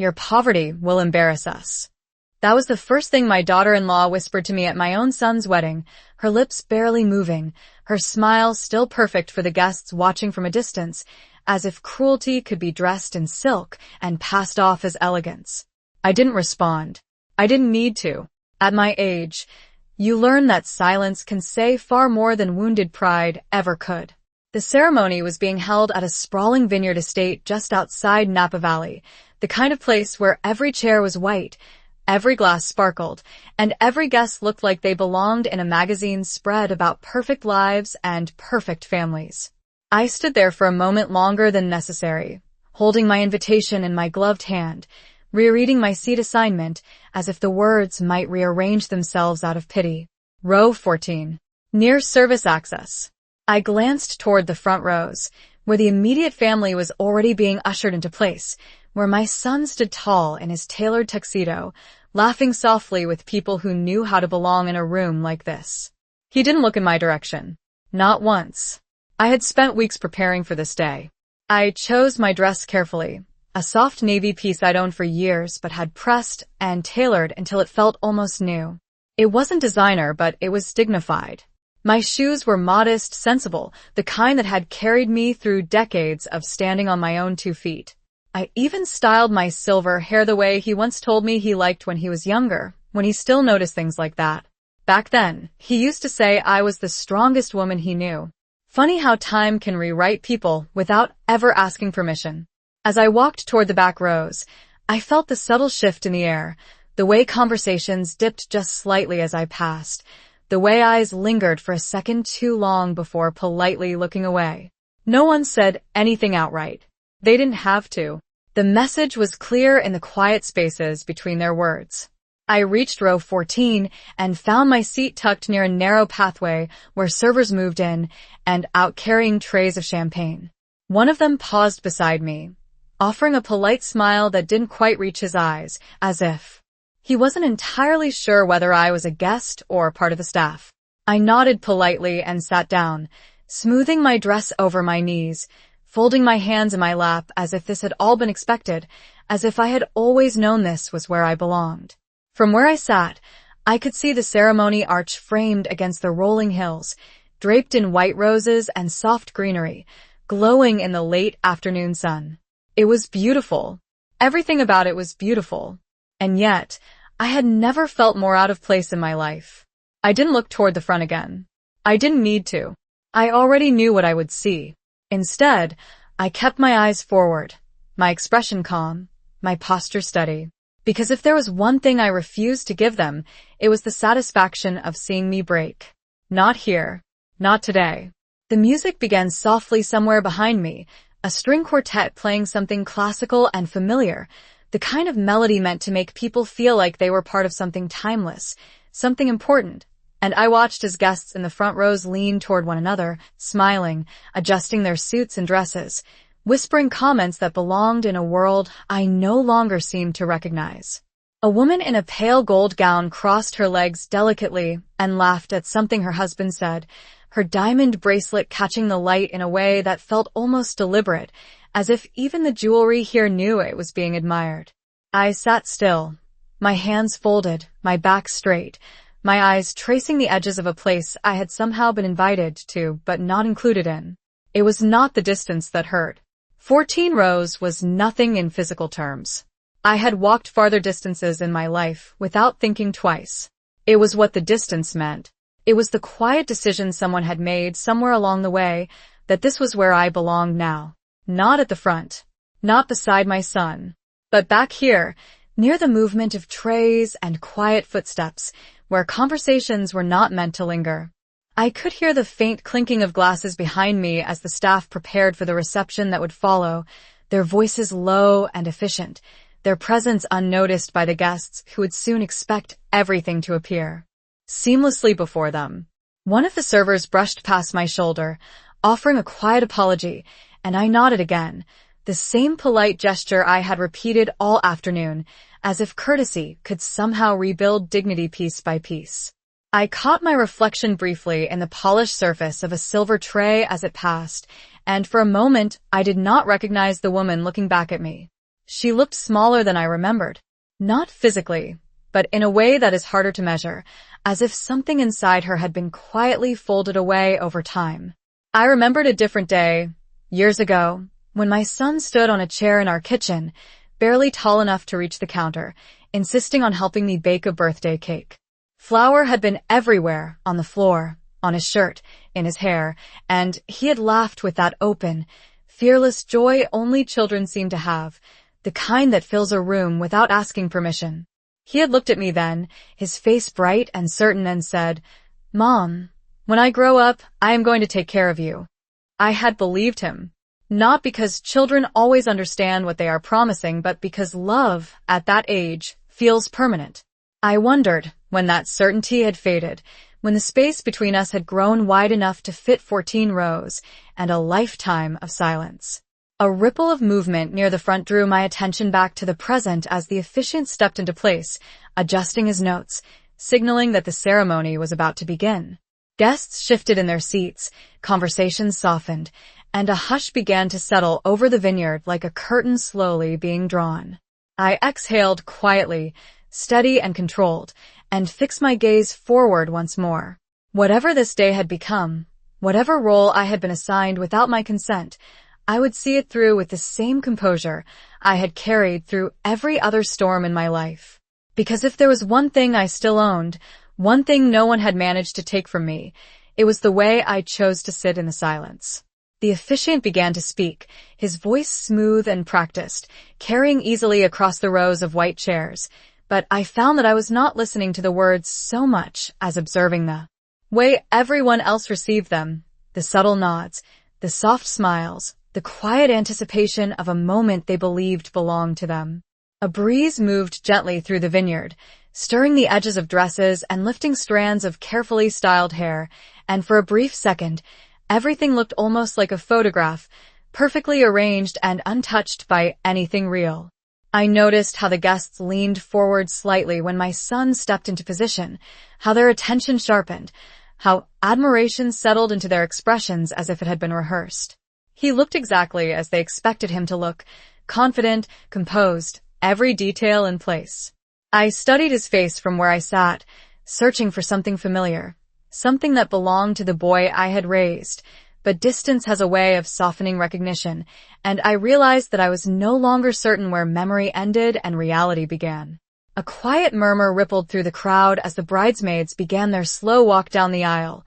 Your poverty will embarrass us. That was the first thing my daughter-in-law whispered to me at my own son's wedding, her lips barely moving, her smile still perfect for the guests watching from a distance, as if cruelty could be dressed in silk and passed off as elegance. I didn't respond. I didn't need to. At my age, you learn that silence can say far more than wounded pride ever could. The ceremony was being held at a sprawling vineyard estate just outside Napa Valley, the kind of place where every chair was white, every glass sparkled, and every guest looked like they belonged in a magazine spread about perfect lives and perfect families. I stood there for a moment longer than necessary, holding my invitation in my gloved hand, rereading my seat assignment as if the words might rearrange themselves out of pity. Row 14. Near service access. I glanced toward the front rows, where the immediate family was already being ushered into place, where my son stood tall in his tailored tuxedo, laughing softly with people who knew how to belong in a room like this. He didn't look in my direction. Not once. I had spent weeks preparing for this day. I chose my dress carefully, a soft navy piece I'd owned for years but had pressed and tailored until it felt almost new. It wasn't designer, but it was dignified. My shoes were modest, sensible, the kind that had carried me through decades of standing on my own 2 feet. I even styled my silver hair the way he once told me he liked when he was younger, when he still noticed things like that. Back then, he used to say I was the strongest woman he knew. Funny how time can rewrite people without ever asking permission. As I walked toward the back rows, I felt the subtle shift in the air, the way conversations dipped just slightly as I passed, the way eyes lingered for a second too long before politely looking away. No one said anything outright. They didn't have to. The message was clear in the quiet spaces between their words. I reached row 14 and found my seat tucked near a narrow pathway where servers moved in and out carrying trays of champagne. One of them paused beside me, offering a polite smile that didn't quite reach his eyes, as if he wasn't entirely sure whether I was a guest or part of the staff. I nodded politely and sat down, smoothing my dress over my knees, folding my hands in my lap as if this had all been expected, as if I had always known this was where I belonged. From where I sat, I could see the ceremony arch framed against the rolling hills, draped in white roses and soft greenery, glowing in the late afternoon sun. It was beautiful. Everything about it was beautiful. And yet, I had never felt more out of place in my life. I didn't look toward the front again. I didn't need to. I already knew what I would see. Instead, I kept my eyes forward, my expression calm, my posture steady. Because if there was one thing I refused to give them, it was the satisfaction of seeing me break. Not here. Not today. The music began softly somewhere behind me, a string quartet playing something classical and familiar, the kind of melody meant to make people feel like they were part of something timeless, something important. And I watched as guests in the front rows leaned toward one another, smiling, adjusting their suits and dresses, whispering comments that belonged in a world I no longer seemed to recognize. A woman in a pale gold gown crossed her legs delicately and laughed at something her husband said, her diamond bracelet catching the light in a way that felt almost deliberate, as if even the jewelry here knew it was being admired. I sat still, my hands folded, my back straight, my eyes tracing the edges of a place I had somehow been invited to but not included in. It was not the distance that hurt. 14 rows was nothing in physical terms. I had walked farther distances in my life without thinking twice. It was what the distance meant. It was the quiet decision someone had made somewhere along the way that this was where I belonged now. Not at the front, not beside my son, but back here, near the movement of trays and quiet footsteps, where conversations were not meant to linger. I could hear the faint clinking of glasses behind me as the staff prepared for the reception that would follow, their voices low and efficient, their presence unnoticed by the guests who would soon expect everything to appear seamlessly before them. One of the servers brushed past my shoulder, offering a quiet apology, and I nodded again, the same polite gesture I had repeated all afternoon, as if courtesy could somehow rebuild dignity piece by piece. I caught my reflection briefly in the polished surface of a silver tray as it passed, and for a moment I did not recognize the woman looking back at me. She looked smaller than I remembered. Not physically, but in a way that is harder to measure, as if something inside her had been quietly folded away over time. I remembered a different day, years ago, when my son stood on a chair in our kitchen, barely tall enough to reach the counter, insisting on helping me bake a birthday cake. Flour had been everywhere, on the floor, on his shirt, in his hair, and he had laughed with that open, fearless joy only children seem to have, the kind that fills a room without asking permission. He had looked at me then, his face bright and certain, and said, "Mom, when I grow up, I am going to take care of you." I had believed him. Not because children always understand what they are promising, but because love, at that age, feels permanent. I wondered, when that certainty had faded, when the space between us had grown wide enough to fit 14 rows and a lifetime of silence. A ripple of movement near the front drew my attention back to the present as the officiant stepped into place, adjusting his notes, signaling that the ceremony was about to begin. Guests shifted in their seats, conversations softened, and a hush began to settle over the vineyard like a curtain slowly being drawn. I exhaled quietly, steady and controlled, and fixed my gaze forward once more. Whatever this day had become, whatever role I had been assigned without my consent, I would see it through with the same composure I had carried through every other storm in my life. Because if there was one thing I still owned, one thing no one had managed to take from me, it was the way I chose to sit in the silence. The officiant began to speak, his voice smooth and practiced, carrying easily across the rows of white chairs, but I found that I was not listening to the words so much as observing the way everyone else received them, the subtle nods, the soft smiles, the quiet anticipation of a moment they believed belonged to them. A breeze moved gently through the vineyard, stirring the edges of dresses and lifting strands of carefully styled hair, and for a brief second, everything looked almost like a photograph, perfectly arranged and untouched by anything real. I noticed how the guests leaned forward slightly when my son stepped into position, how their attention sharpened, how admiration settled into their expressions as if it had been rehearsed. He looked exactly as they expected him to look, confident, composed, every detail in place. I studied his face from where I sat, searching for something familiar, something that belonged to the boy I had raised, but distance has a way of softening recognition, and I realized that I was no longer certain where memory ended and reality began. A quiet murmur rippled through the crowd as the bridesmaids began their slow walk down the aisle,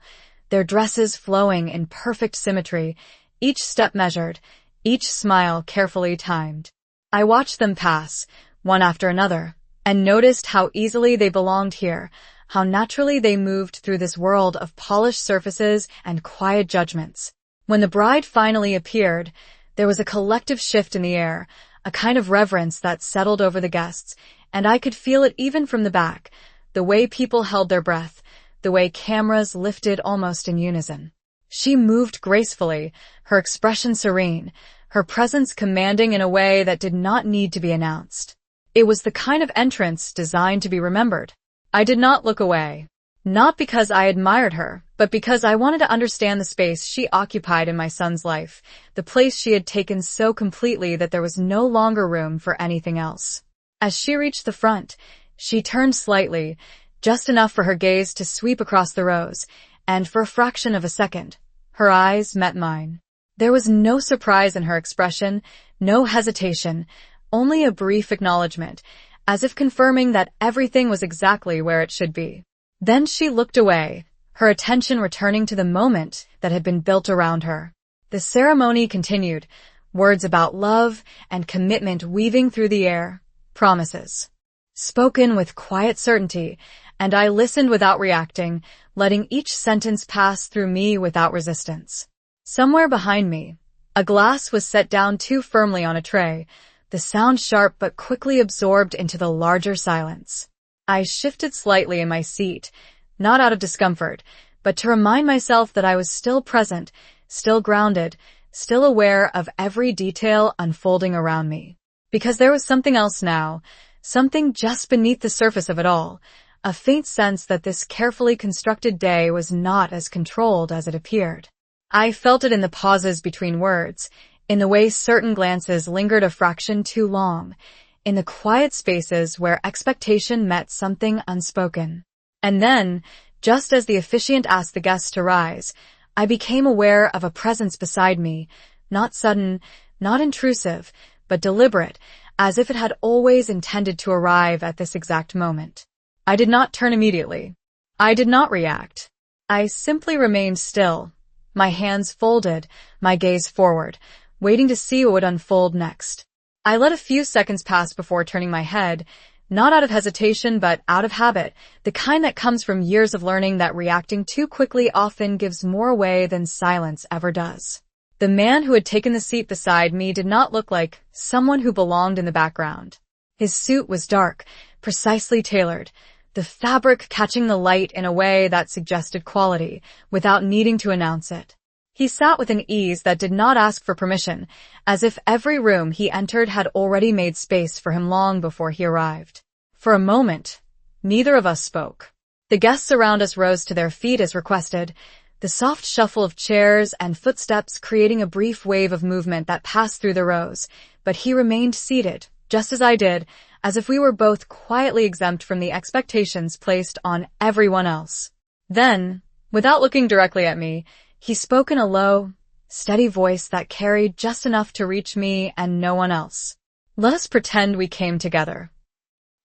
their dresses flowing in perfect symmetry, each step measured, each smile carefully timed. I watched them pass, one after another, and noticed how easily they belonged here, how naturally they moved through this world of polished surfaces and quiet judgments. When the bride finally appeared, there was a collective shift in the air, a kind of reverence that settled over the guests, and I could feel it even from the back, the way people held their breath, the way cameras lifted almost in unison. She moved gracefully, her expression serene, her presence commanding in a way that did not need to be announced. It was the kind of entrance designed to be remembered. I did not look away. Not because I admired her, but because I wanted to understand the space she occupied in my son's life, the place she had taken so completely that there was no longer room for anything else. As she reached the front, she turned slightly, just enough for her gaze to sweep across the rows, and for a fraction of a second, her eyes met mine. There was no surprise in her expression, no hesitation, only a brief acknowledgement, as if confirming that everything was exactly where it should be. Then she looked away, her attention returning to the moment that had been built around her. The ceremony continued, words about love and commitment weaving through the air, promises spoken with quiet certainty, and I listened without reacting, letting each sentence pass through me without resistance. Somewhere behind me, a glass was set down too firmly on a tray, the sound sharp but quickly absorbed into the larger silence. I shifted slightly in my seat, not out of discomfort, but to remind myself that I was still present, still grounded, still aware of every detail unfolding around me. Because there was something else now, something just beneath the surface of it all, a faint sense that this carefully constructed day was not as controlled as it appeared. I felt it in the pauses between words, in the way certain glances lingered a fraction too long, in the quiet spaces where expectation met something unspoken. And then, just as the officiant asked the guests to rise, I became aware of a presence beside me, not sudden, not intrusive, but deliberate, as if it had always intended to arrive at this exact moment. I did not turn immediately. I did not react. I simply remained still, my hands folded, my gaze forward, waiting to see what would unfold next. I let a few seconds pass before turning my head, not out of hesitation but out of habit, the kind that comes from years of learning that reacting too quickly often gives more away than silence ever does. The man who had taken the seat beside me did not look like someone who belonged in the background. His suit was dark, precisely tailored, the fabric catching the light in a way that suggested quality, without needing to announce it. He sat with an ease that did not ask for permission, as if every room he entered had already made space for him long before he arrived. For a moment, neither of us spoke. The guests around us rose to their feet as requested, the soft shuffle of chairs and footsteps creating a brief wave of movement that passed through the rows, but he remained seated, just as I did, as if we were both quietly exempt from the expectations placed on everyone else. Then, without looking directly at me, he spoke in a low, steady voice that carried just enough to reach me and no one else. "Let us pretend we came together."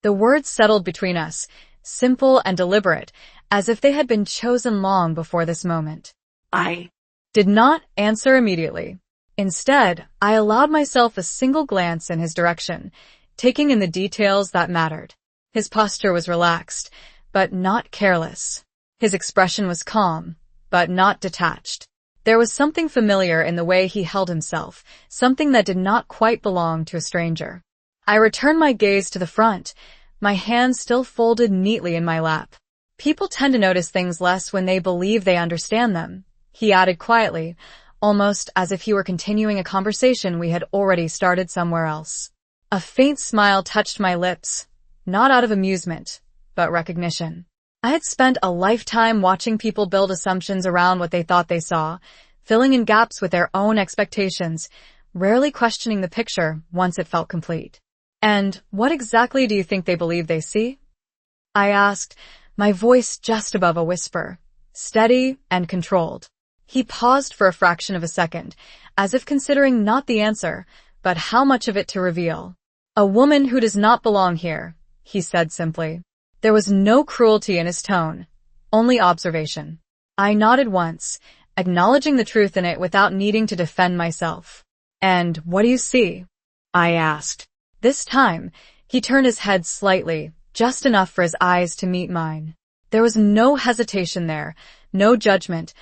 The words settled between us, simple and deliberate, as if they had been chosen long before this moment. I did not answer immediately. Instead, I allowed myself a single glance in his direction, taking in the details that mattered. His posture was relaxed, but not careless. His expression was calm, but not detached. There was something familiar in the way he held himself, something that did not quite belong to a stranger. I returned my gaze to the front, my hands still folded neatly in my lap. "People tend to notice things less when they believe they understand them," he added quietly, almost as if he were continuing a conversation we had already started somewhere else. A faint smile touched my lips, not out of amusement, but recognition. I had spent a lifetime watching people build assumptions around what they thought they saw, filling in gaps with their own expectations, rarely questioning the picture once it felt complete. "And what exactly do you think they believe they see?" I asked, my voice just above a whisper, steady and controlled. He paused for a fraction of a second, as if considering not the answer, but how much of it to reveal. "A woman who does not belong here," he said simply. There was no cruelty in his tone, only observation. I nodded once, acknowledging the truth in it without needing to defend myself. "And what do you see?" I asked. This time, he turned his head slightly, just enough for his eyes to meet mine. There was no hesitation there, no judgment,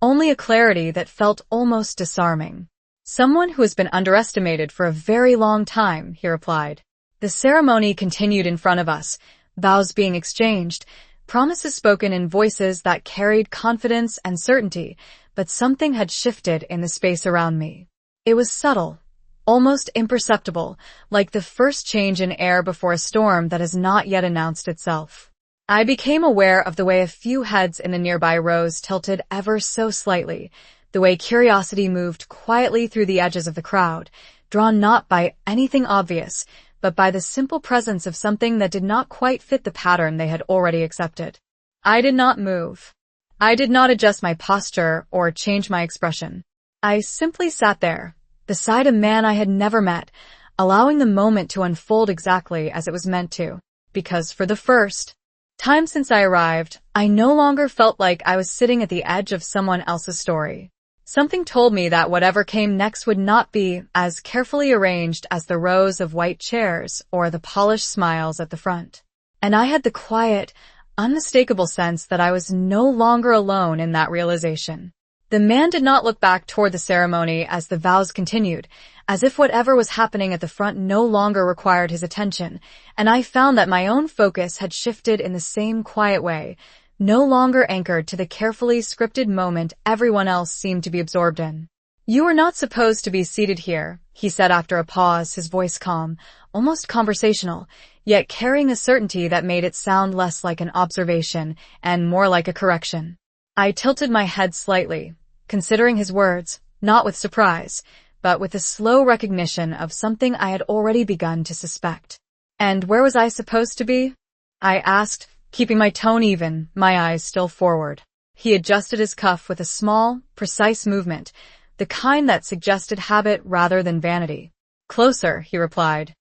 only a clarity that felt almost disarming. "Someone who has been underestimated for a very long time," he replied. The ceremony continued in front of us, vows being exchanged, promises spoken in voices that carried confidence and certainty, but something had shifted in the space around me. It was subtle, almost imperceptible, like the first change in air before a storm that has not yet announced itself. I became aware of the way a few heads in the nearby rows tilted ever so slightly, the way curiosity moved quietly through the edges of the crowd, drawn not by anything obvious, but by the simple presence of something that did not quite fit the pattern they had already accepted. I did not move. I did not adjust my posture or change my expression. I simply sat there, beside a man I had never met, allowing the moment to unfold exactly as it was meant to, because for the first time since I arrived, I no longer felt like I was sitting at the edge of someone else's story. Something told me that whatever came next would not be as carefully arranged as the rows of white chairs or the polished smiles at the front. And I had the quiet, unmistakable sense that I was no longer alone in that realization. The man did not look back toward the ceremony as the vows continued, as if whatever was happening at the front no longer required his attention, and I found that my own focus had shifted in the same quiet way, no longer anchored to the carefully scripted moment everyone else seemed to be absorbed in. "You are not supposed to be seated here," he said after a pause, his voice calm, almost conversational, yet carrying a certainty that made it sound less like an observation and more like a correction. I tilted my head slightly, considering his words, not with surprise, but with a slow recognition of something I had already begun to suspect. "And where was I supposed to be?" I asked, keeping my tone even, my eyes still forward. He adjusted his cuff with a small, precise movement, the kind that suggested habit rather than vanity. "Closer," he replied.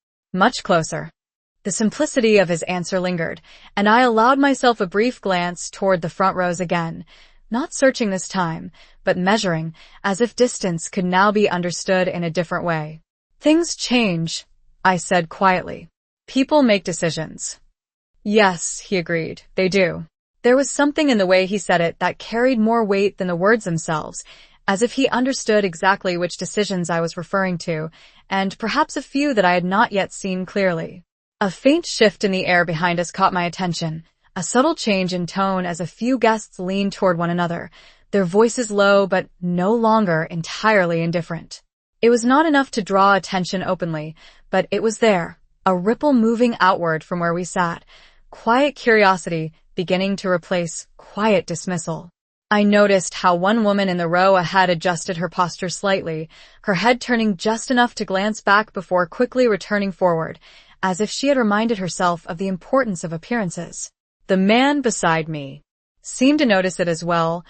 "Much closer." The simplicity of his answer lingered, and I allowed myself a brief glance toward the front rows again, not searching this time, but measuring, as if distance could now be understood in a different way. "Things change," I said quietly. "People make decisions." "Yes," he agreed, "they do." There was something in the way he said it that carried more weight than the words themselves, as if he understood exactly which decisions I was referring to, and perhaps a few that I had not yet seen clearly. A faint shift in the air behind us caught my attention, a subtle change in tone as a few guests leaned toward one another, their voices low but no longer entirely indifferent. It was not enough to draw attention openly, but it was there, a ripple moving outward from where we sat, quiet curiosity beginning to replace quiet dismissal. I noticed how one woman in the row ahead adjusted her posture slightly, her head turning just enough to glance back before quickly returning forward, as if she had reminded herself of the importance of appearances. The man beside me seemed to notice it as well,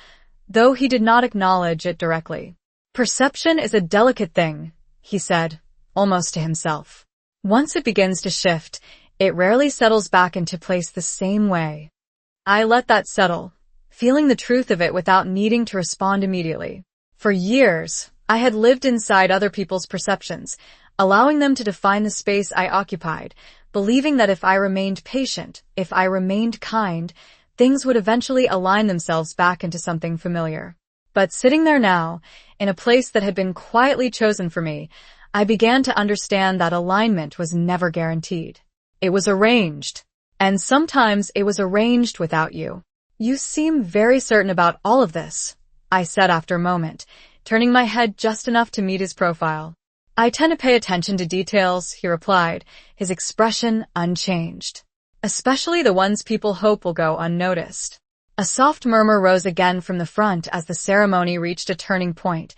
though he did not acknowledge it directly. "Perception is a delicate thing," he said, almost to himself. "Once it begins to shift, it rarely settles back into place the same way." I let that settle, feeling the truth of it without needing to respond immediately. For years, I had lived inside other people's perceptions, allowing them to define the space I occupied, believing that if I remained patient, if I remained kind, things would eventually align themselves back into something familiar. But sitting there now, in a place that had been quietly chosen for me, I began to understand that alignment was never guaranteed. It was arranged, and sometimes it was arranged without you. "You seem very certain about all of this," I said after a moment, turning my head just enough to meet his profile. "I tend to pay attention to details," he replied, his expression unchanged. "Especially the ones people hope will go unnoticed." A soft murmur rose again from the front as the ceremony reached a turning point,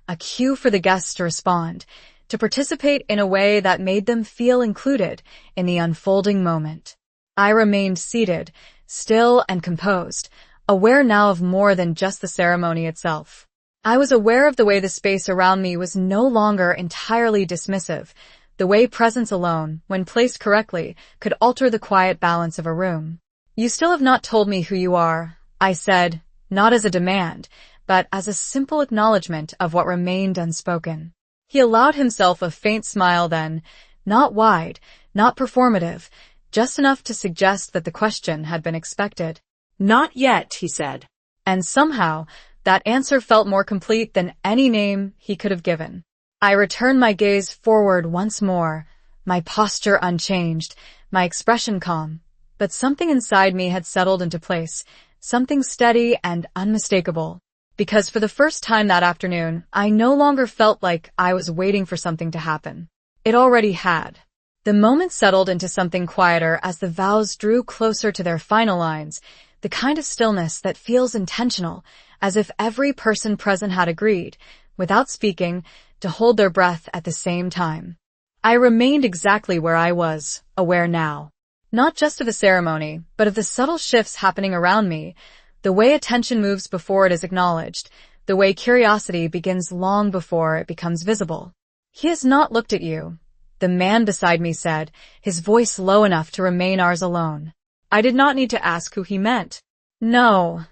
a cue for the guests to respond, to participate in a way that made them feel included in the unfolding moment. I remained seated, still and composed, aware now of more than just the ceremony itself. I was aware of the way the space around me was no longer entirely dismissive, the way presence alone, when placed correctly, could alter the quiet balance of a room. "You still have not told me who you are," I said, not as a demand, but as a simple acknowledgement of what remained unspoken. He allowed himself a faint smile then, not wide, not performative, just enough to suggest that the question had been expected. "Not yet," he said. And somehow, that answer felt more complete than any name he could have given. I returned my gaze forward once more, my posture unchanged, my expression calm, but something inside me had settled into place, something steady and unmistakable. Because for the first time that afternoon, I no longer felt like I was waiting for something to happen. It already had. The moment settled into something quieter as the vows drew closer to their final lines, the kind of stillness that feels intentional, as if every person present had agreed, without speaking, to hold their breath at the same time. I remained exactly where I was, aware now. Not just of the ceremony, but of the subtle shifts happening around me, the way attention moves before it is acknowledged, the way curiosity begins long before it becomes visible. "He has not looked at you," the man beside me said, his voice low enough to remain ours alone. I did not need to ask who he meant. "No,"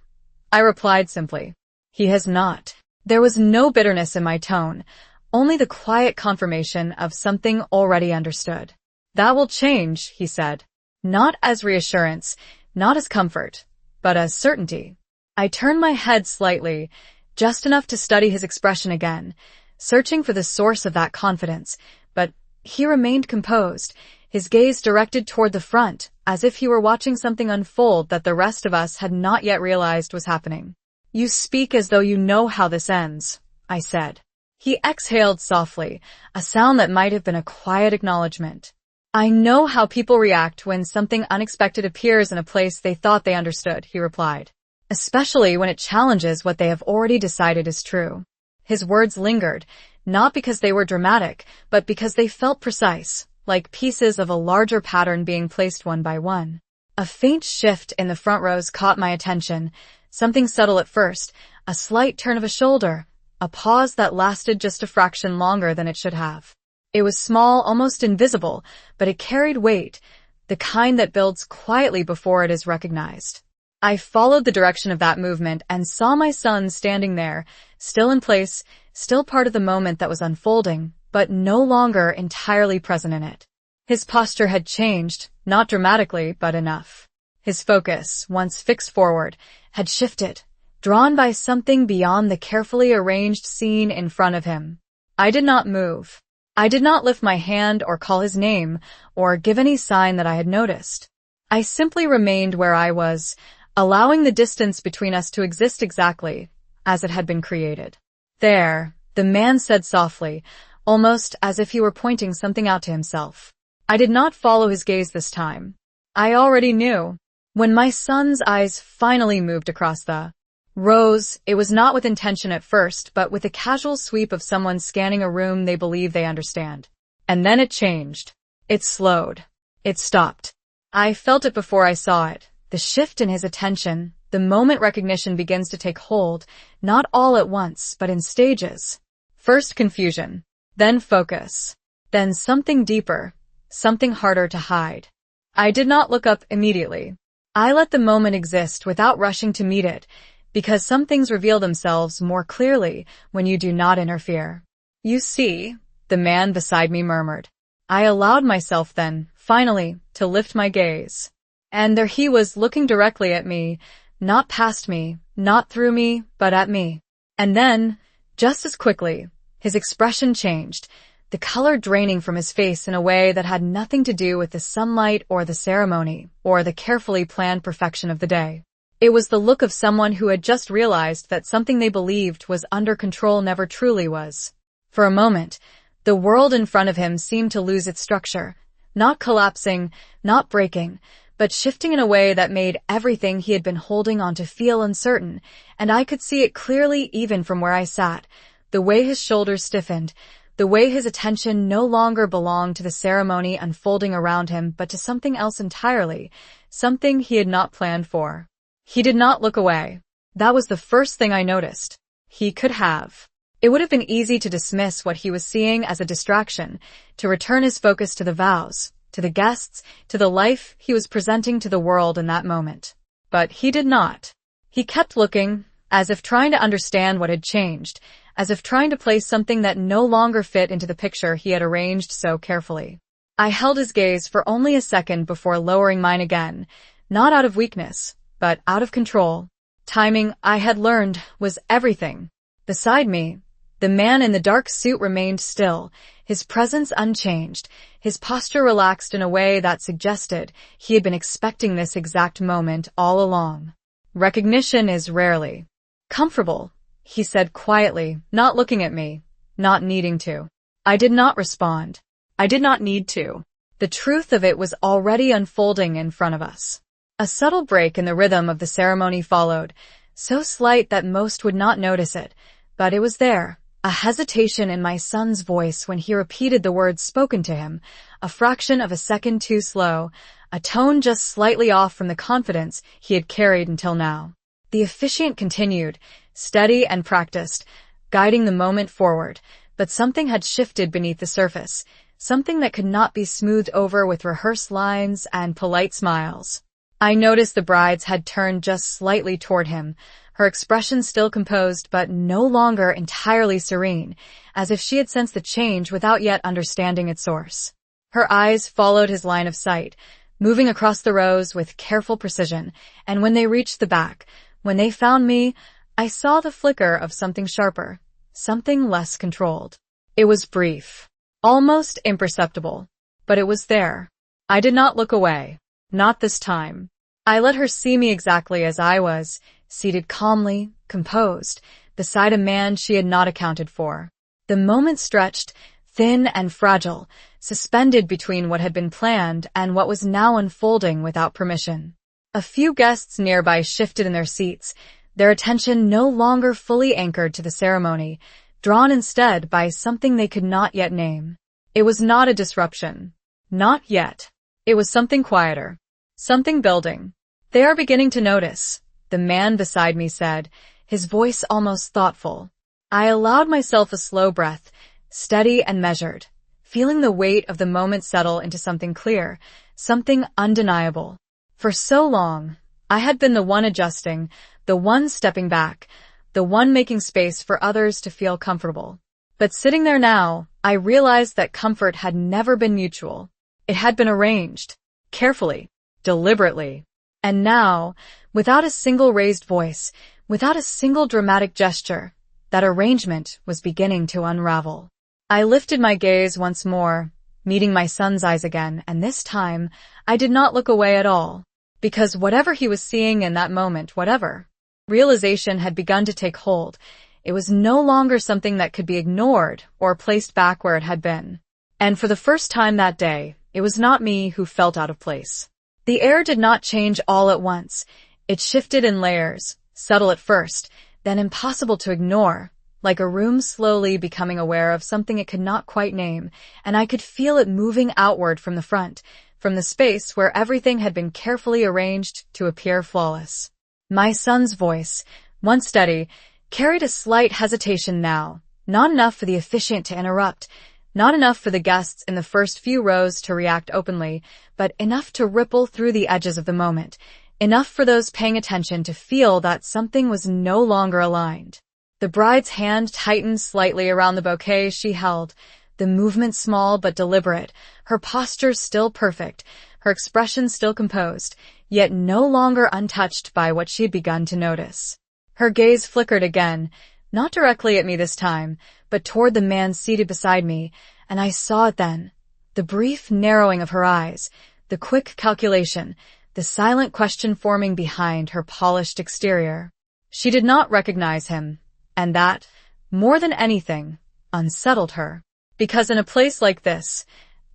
I replied simply. "He has not." There was no bitterness in my tone, only the quiet confirmation of something already understood. "That will change," he said. Not as reassurance, not as comfort, but as certainty. I turned my head slightly, just enough to study his expression again, searching for the source of that confidence, but he remained composed, his gaze directed toward the front, as if he were watching something unfold that the rest of us had not yet realized was happening. "You speak as though you know how this ends," I said. He exhaled softly, a sound that might have been a quiet acknowledgement. "I know how people react when something unexpected appears in a place they thought they understood," he replied. "Especially when it challenges what they have already decided is true." His words lingered, not because they were dramatic, but because they felt precise, like pieces of a larger pattern being placed one by one. A faint shift in the front rows caught my attention, something subtle at first, a slight turn of a shoulder, a pause that lasted just a fraction longer than it should have. It was small, almost invisible, but it carried weight, the kind that builds quietly before it is recognized. I followed the direction of that movement and saw my son standing there, still in place, still part of the moment that was unfolding, but no longer entirely present in it. His posture had changed, not dramatically, but enough. His focus, once fixed forward, had shifted, drawn by something beyond the carefully arranged scene in front of him. I did not move. I did not lift my hand or call his name, or give any sign that I had noticed. I simply remained where I was, allowing the distance between us to exist exactly as it had been created. There, the man said softly, almost as if he were pointing something out to himself. I did not follow his gaze this time. I already knew. When my son's eyes finally moved across the rows, it was not with intention at first, but with a casual sweep of someone scanning a room they believe they understand. And then it changed. It slowed. It stopped. I felt it before I saw it. The shift in his attention, the moment recognition begins to take hold, not all at once, but in stages. First confusion, then focus, then something deeper, something harder to hide. I did not look up immediately. I let the moment exist without rushing to meet it, because some things reveal themselves more clearly when you do not interfere. You see, the man beside me murmured. I allowed myself then, finally, to lift my gaze. And there he was looking directly at me, not past me, not through me, but at me. And then, just as quickly, his expression changed, the color draining from his face in a way that had nothing to do with the sunlight or the ceremony or the carefully planned perfection of the day. It was the look of someone who had just realized that something they believed was under control never truly was. For a moment, the world in front of him seemed to lose its structure, not collapsing, not breaking, but shifting in a way that made everything he had been holding on to feel uncertain, and I could see it clearly even from where I sat, the way his shoulders stiffened, the way his attention no longer belonged to the ceremony unfolding around him but to something else entirely, something he had not planned for. He did not look away. That was the first thing I noticed. He could have. It would have been easy to dismiss what he was seeing as a distraction, to return his focus to the vows, to the guests, to the life he was presenting to the world in that moment. But he did not. He kept looking, as if trying to understand what had changed, as if trying to place something that no longer fit into the picture he had arranged so carefully. I held his gaze for only a second before lowering mine again, not out of weakness, but out of control. Timing, I had learned, was everything. Beside me, the man in the dark suit remained still, his presence unchanged, his posture relaxed in a way that suggested he had been expecting this exact moment all along. Recognition is rarely comfortable, he said quietly, not looking at me, not needing to. I did not respond. I did not need to. The truth of it was already unfolding in front of us. A subtle break in the rhythm of the ceremony followed, so slight that most would not notice it, but it was there, a hesitation in my son's voice when he repeated the words spoken to him, a fraction of a second too slow, a tone just slightly off from the confidence he had carried until now. The officiant continued, steady and practiced, guiding the moment forward, but something had shifted beneath the surface, something that could not be smoothed over with rehearsed lines and polite smiles. I noticed the bride's had turned just slightly toward him, her expression still composed but no longer entirely serene, as if she had sensed the change without yet understanding its source. Her eyes followed his line of sight, moving across the rows with careful precision, and when they reached the back, when they found me, I saw the flicker of something sharper, something less controlled. It was brief, almost imperceptible, but it was there. I did not look away. Not this time. I let her see me exactly as I was, seated calmly, composed, beside a man she had not accounted for. The moment stretched, thin and fragile, suspended between what had been planned and what was now unfolding without permission. A few guests nearby shifted in their seats, their attention no longer fully anchored to the ceremony, drawn instead by something they could not yet name. It was not a disruption. Not yet. It was something quieter. Something building. "They are beginning to notice," the man beside me said, his voice almost thoughtful. I allowed myself a slow breath, steady and measured, feeling the weight of the moment settle into something clear, something undeniable. For so long, I had been the one adjusting, the one stepping back, the one making space for others to feel comfortable. But sitting there now, I realized that comfort had never been mutual. It had been arranged, carefully, deliberately. And now, without a single raised voice, without a single dramatic gesture, that arrangement was beginning to unravel. I lifted my gaze once more, meeting my son's eyes again, and this time, I did not look away at all. Because whatever he was seeing in that moment, whatever, realization had begun to take hold. It was no longer something that could be ignored or placed back where it had been. And for the first time that day, it was not me who felt out of place. The air did not change all at once. It shifted in layers, subtle at first, then impossible to ignore, like a room slowly becoming aware of something it could not quite name, and I could feel it moving outward from the front, from the space where everything had been carefully arranged to appear flawless. My son's voice, once steady, carried a slight hesitation now, not enough for the officiant to interrupt, not enough for the guests in the first few rows to react openly, but enough to ripple through the edges of the moment, enough for those paying attention to feel that something was no longer aligned. The bride's hand tightened slightly around the bouquet she held, the movement small but deliberate, her posture still perfect, her expression still composed, yet no longer untouched by what she had begun to notice. Her gaze flickered again, not directly at me this time, but toward the man seated beside me, and I saw it then. The brief narrowing of her eyes, the quick calculation, the silent question forming behind her polished exterior. She did not recognize him, and that, more than anything, unsettled her. Because in a place like this,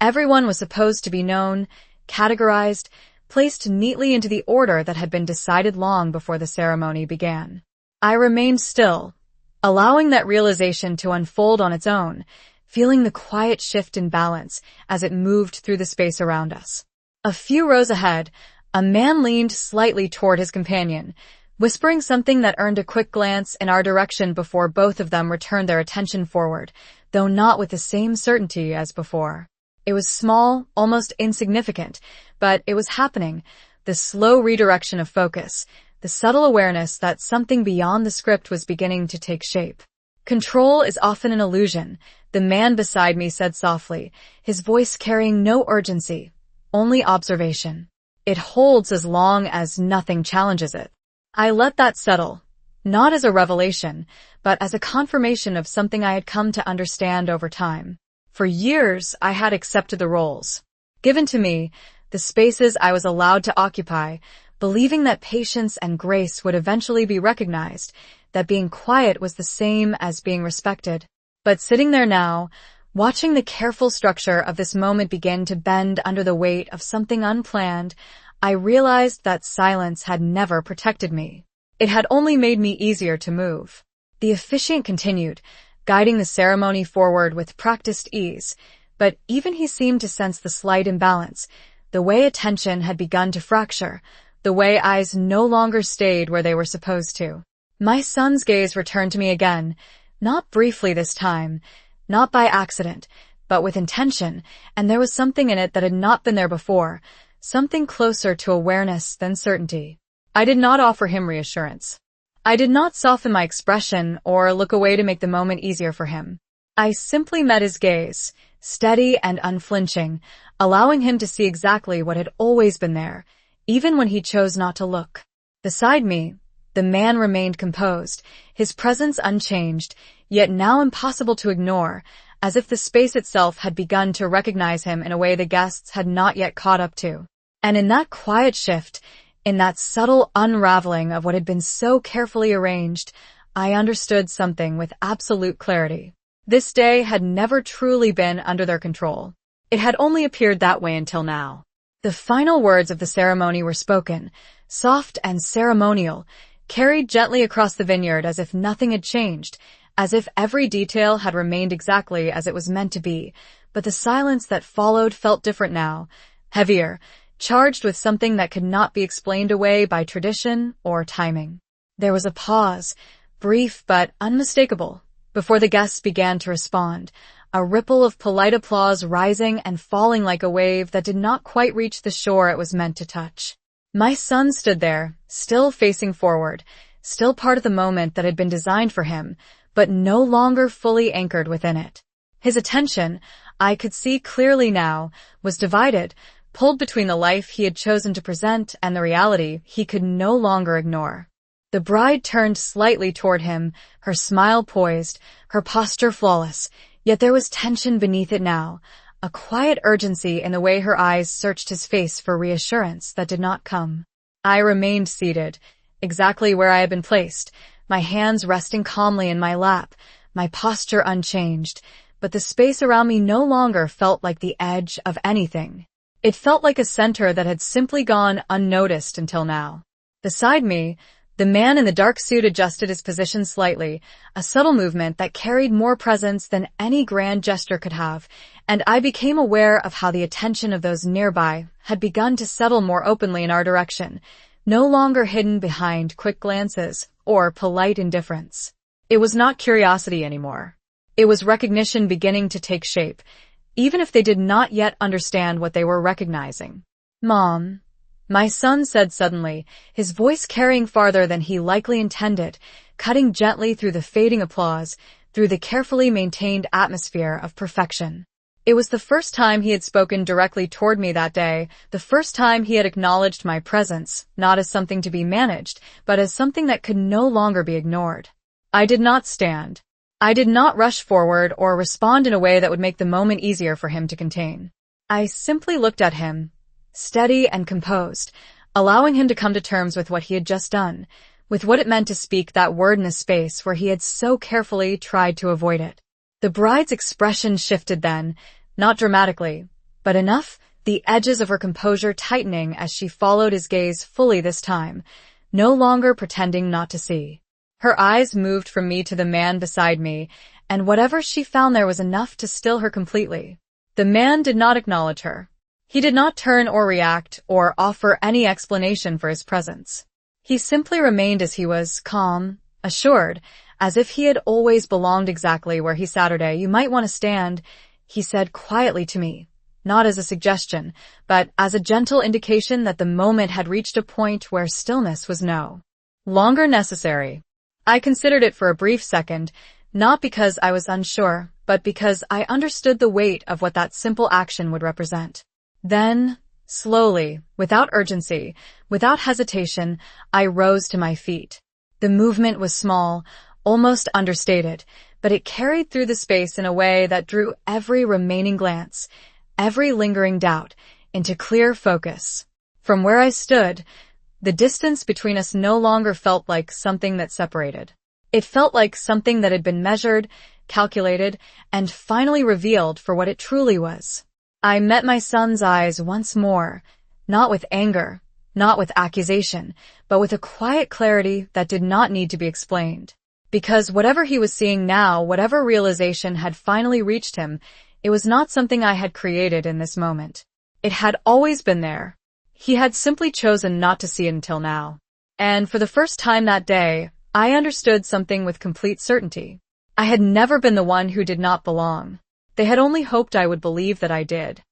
everyone was supposed to be known, categorized, placed neatly into the order that had been decided long before the ceremony began. I remained still, allowing that realization to unfold on its own, feeling the quiet shift in balance as it moved through the space around us. A few rows ahead, a man leaned slightly toward his companion, whispering something that earned a quick glance in our direction before both of them returned their attention forward, though not with the same certainty as before. It was small, almost insignificant, but it was happening, the slow redirection of focus, the subtle awareness that something beyond the script was beginning to take shape. "Control is often an illusion," the man beside me said softly, his voice carrying no urgency, only observation. "It holds as long as nothing challenges it." I let that settle, not as a revelation, but as a confirmation of something I had come to understand over time. For years, I had accepted the roles given to me, the spaces I was allowed to occupy, believing that patience and grace would eventually be recognized, that being quiet was the same as being respected. But sitting there now, watching the careful structure of this moment begin to bend under the weight of something unplanned, I realized that silence had never protected me. It had only made me easier to move. The officiant continued, guiding the ceremony forward with practiced ease, but even he seemed to sense the slight imbalance, the way attention had begun to fracture, the way eyes no longer stayed where they were supposed to. My son's gaze returned to me again, not briefly this time, not by accident, but with intention, and there was something in it that had not been there before, something closer to awareness than certainty. I did not offer him reassurance. I did not soften my expression or look away to make the moment easier for him. I simply met his gaze, steady and unflinching, allowing him to see exactly what had always been there, even when he chose not to look. Beside me, the man remained composed, his presence unchanged, yet now impossible to ignore, as if the space itself had begun to recognize him in a way the guests had not yet caught up to. And in that quiet shift, in that subtle unraveling of what had been so carefully arranged, I understood something with absolute clarity. This day had never truly been under their control. It had only appeared that way until now. The final words of the ceremony were spoken, soft and ceremonial, carried gently across the vineyard as if nothing had changed, as if every detail had remained exactly as it was meant to be, but the silence that followed felt different now, heavier, charged with something that could not be explained away by tradition or timing. There was a pause, brief but unmistakable, before the guests began to respond, a ripple of polite applause rising and falling like a wave that did not quite reach the shore it was meant to touch. My son stood there, still facing forward, still part of the moment that had been designed for him, but no longer fully anchored within it. His attention, I could see clearly now, was divided, pulled between the life he had chosen to present and the reality he could no longer ignore. The bride turned slightly toward him, her smile poised, her posture flawless, yet there was tension beneath it now, a quiet urgency in the way her eyes searched his face for reassurance that did not come. I remained seated, exactly where I had been placed, my hands resting calmly in my lap, my posture unchanged, but the space around me no longer felt like the edge of anything. It felt like a center that had simply gone unnoticed until now. Beside me, the man in the dark suit adjusted his position slightly, a subtle movement that carried more presence than any grand gesture could have, and I became aware of how the attention of those nearby had begun to settle more openly in our direction, no longer hidden behind quick glances or polite indifference. It was not curiosity anymore. It was recognition beginning to take shape, even if they did not yet understand what they were recognizing. "Mom," my son said suddenly, his voice carrying farther than he likely intended, cutting gently through the fading applause, through the carefully maintained atmosphere of perfection. It was the first time he had spoken directly toward me that day, the first time he had acknowledged my presence, not as something to be managed, but as something that could no longer be ignored. I did not stand. I did not rush forward or respond in a way that would make the moment easier for him to contain. I simply looked at him, steady and composed, allowing him to come to terms with what he had just done, with what it meant to speak that word in a space where he had so carefully tried to avoid it. The bride's expression shifted then, not dramatically, but enough, the edges of her composure tightening as she followed his gaze fully this time, no longer pretending not to see. Her eyes moved from me to the man beside me, and whatever she found there was enough to still her completely. The man did not acknowledge her. He did not turn or react or offer any explanation for his presence. He simply remained as he was, calm, assured, as if he had always belonged exactly where he Saturday. "You might want to stand," he said quietly to me, not as a suggestion, but as a gentle indication that the moment had reached a point where stillness was no longer necessary. I considered it for a brief second, not because I was unsure, but because I understood the weight of what that simple action would represent. Then, slowly, without urgency, without hesitation, I rose to my feet. The movement was small, almost understated, but it carried through the space in a way that drew every remaining glance, every lingering doubt, into clear focus. From where I stood, the distance between us no longer felt like something that separated. It felt like something that had been measured, calculated, and finally revealed for what it truly was. I met my son's eyes once more, not with anger, not with accusation, but with a quiet clarity that did not need to be explained. Because whatever he was seeing now, whatever realization had finally reached him, it was not something I had created in this moment. It had always been there. He had simply chosen not to see it until now. And for the first time that day, I understood something with complete certainty. I had never been the one who did not belong. They had only hoped I would believe that I did.